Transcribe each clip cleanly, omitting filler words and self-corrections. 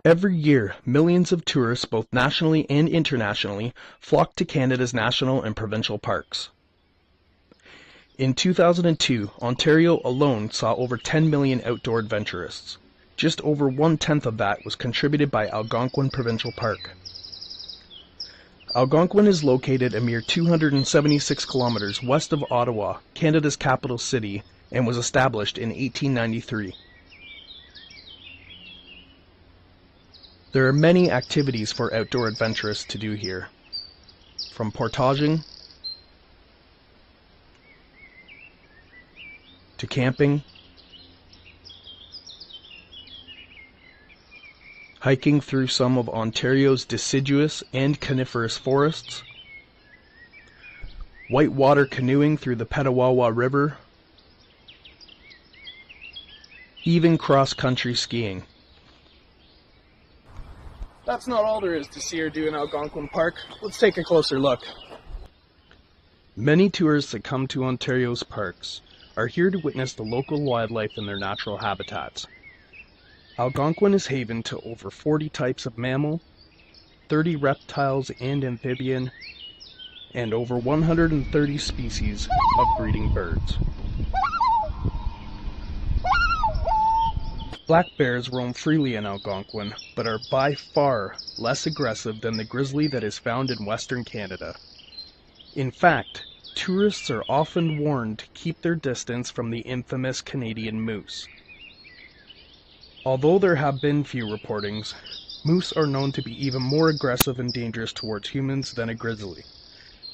Every year, millions of tourists, both nationally and internationally, flock to Canada's national and provincial parks. In 2002, Ontario alone saw over 10 million outdoor adventurists. Just over 1/10 of that was contributed by Algonquin Provincial Park. Algonquin is located a mere 276 kilometers west of Ottawa, Canada's capital city, and was established in 1893. There are many activities for outdoor adventurists to do here, from portaging to camping, hiking through some of Ontario's deciduous and coniferous forests, whitewater canoeing through the Petawawa River, even cross-country skiing. That's not all there is to see or do in Algonquin Park. Let's take a closer look. Many tourists that come to Ontario's parks are here to witness the local wildlife in their natural habitats. Algonquin is haven to over 40 types of mammal, 30 reptiles and amphibian, and over 130 species of breeding birds. Black bears roam freely in Algonquin, but are by far less aggressive than the grizzly that is found in Western Canada. In fact, tourists are often warned to keep their distance from the infamous Canadian moose. Although there have been few reportings, moose are known to be even more aggressive and dangerous towards humans than a grizzly.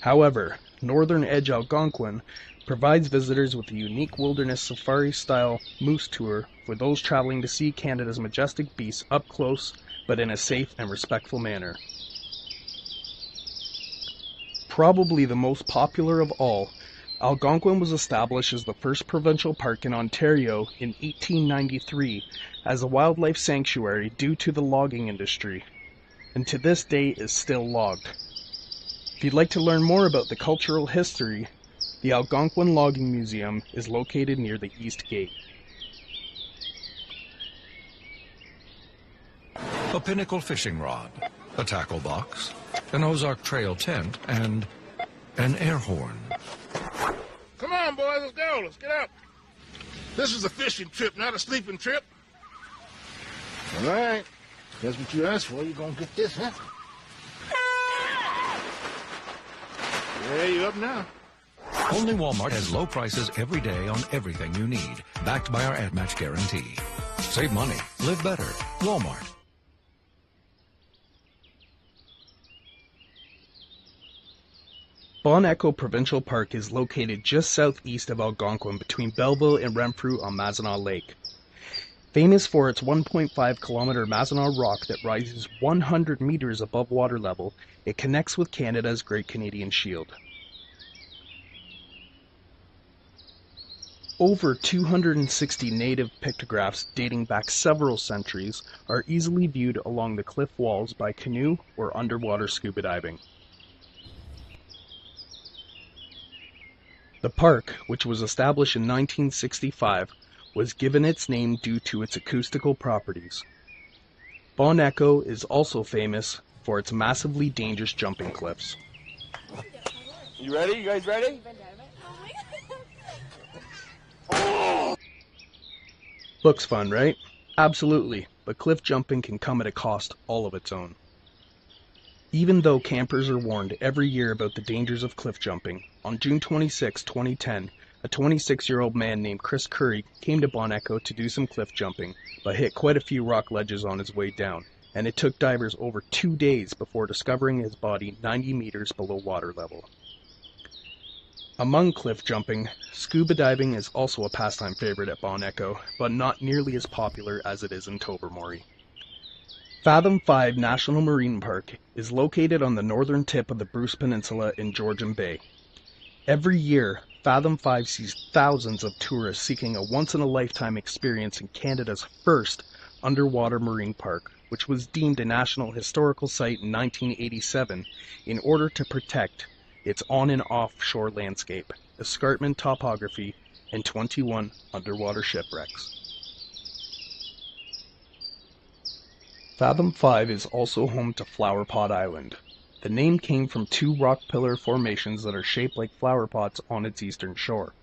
However, Northern Edge Algonquin provides visitors with a unique wilderness safari-style moose tour for those traveling to see Canada's majestic beasts up close, but in a safe and respectful manner. Probably the most popular of all, Algonquin was established as the first provincial park in Ontario in 1893 as a wildlife sanctuary due to the logging industry, and to this day is still logged. If you'd like to learn more about the cultural history, the Algonquin Logging Museum is located near the East Gate. A Pinnacle fishing rod, a tackle box, an Ozark Trail tent, and an air horn. Come on, boys, let's go. Let's get up. This is a fishing trip, not a sleeping trip. All right. That's what you asked for. You're going to get this, huh? Yeah, you up now. Only Walmart has low prices every day on everything you need, backed by our ad match guarantee. Save money, live better. Walmart. Bon Echo Provincial Park is located just southeast of Algonquin between Belleville and Renfrew on Mazenod Lake. Famous for its 1.5-kilometer Mazenod Rock that rises 100 meters above water level, it connects with Canada's Great Canadian Shield. Over 260 native pictographs dating back several centuries are easily viewed along the cliff walls by canoe or underwater scuba diving. The park, which was established in 1965, was given its name due to its acoustical properties. Bon Echo is also famous for its massively dangerous jumping cliffs. You ready? You guys ready? Looks fun, right? Absolutely, but cliff jumping can come at a cost all of its own. Even though campers are warned every year about the dangers of cliff jumping, on June 26, 2010, a 26-year-old man named Chris Curry came to Bon Echo to do some cliff jumping, but hit quite a few rock ledges on his way down, and it took divers over 2 days before discovering his body 90 meters below water level. Among cliff jumping, scuba diving is also a pastime favorite at Bon Echo, but not nearly as popular as it is in Tobermory. Fathom 5 National Marine Park is located on the northern tip of the Bruce Peninsula in Georgian Bay. Every year, Fathom 5 sees thousands of tourists seeking a once-in-a-lifetime experience in Canada's first underwater marine park, which was deemed a National Historical Site in 1987 in order to protect its on- and off-shore landscape, escarpment topography, and 21 underwater shipwrecks. Fathom 5 is also home to Flower Pot Island. The name came from two rock pillar formations that are shaped like flower pots on its eastern shore.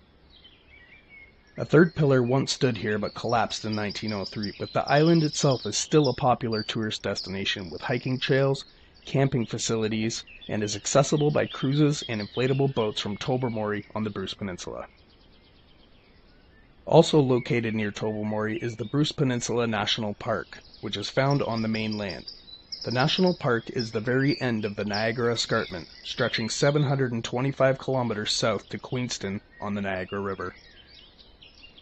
A third pillar once stood here but collapsed in 1903, but the island itself is still a popular tourist destination with hiking trails, camping facilities, and is accessible by cruises and inflatable boats from Tobermory on the Bruce Peninsula. Also located near Tobermory is the Bruce Peninsula National Park, which is found on the mainland. The national park is the very end of the Niagara Escarpment, stretching 725 kilometers south to Queenston on the Niagara River.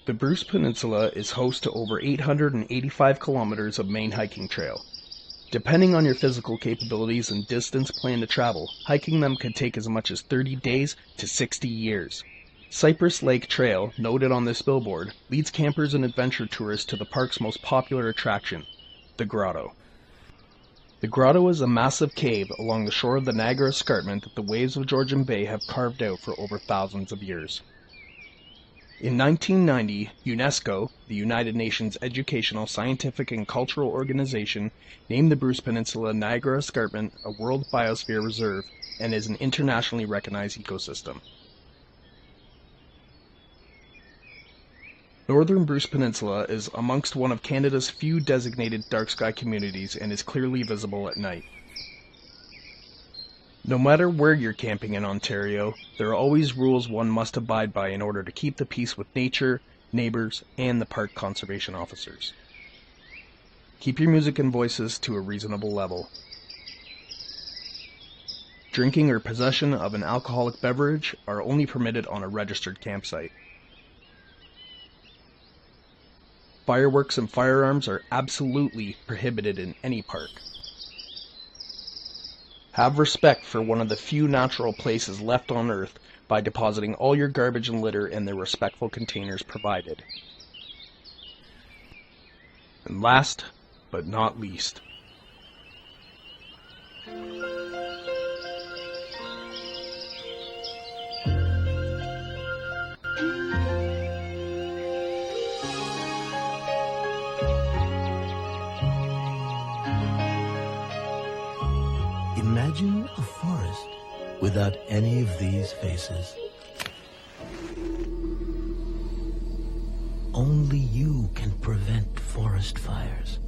The Bruce Peninsula is host to over 885 kilometers of main hiking trail. Depending on your physical capabilities and distance planned to travel, hiking them could take as much as 30 days to 60 years. Cypress Lake Trail, noted on this billboard, leads campers and adventure tourists to the park's most popular attraction, the Grotto. The Grotto is a massive cave along the shore of the Niagara Escarpment that the waves of Georgian Bay have carved out for over thousands of years. In 1990, UNESCO, the United Nations Educational, Scientific and Cultural Organization, named the Bruce Peninsula Niagara Escarpment a World Biosphere Reserve and is an internationally recognized ecosystem. Northern Bruce Peninsula is amongst one of Canada's few designated dark sky communities and is clearly visible at night. No matter where you're camping in Ontario, there are always rules one must abide by in order to keep the peace with nature, neighbors, and the park conservation officers. Keep your music and voices to a reasonable level. Drinking or possession of an alcoholic beverage are only permitted on a registered campsite. Fireworks and firearms are absolutely prohibited in any park. Have respect for one of the few natural places left on Earth by depositing all your garbage and litter in the respectful containers provided. And last, but not least, imagine a forest without any of these faces. Only you can prevent forest fires.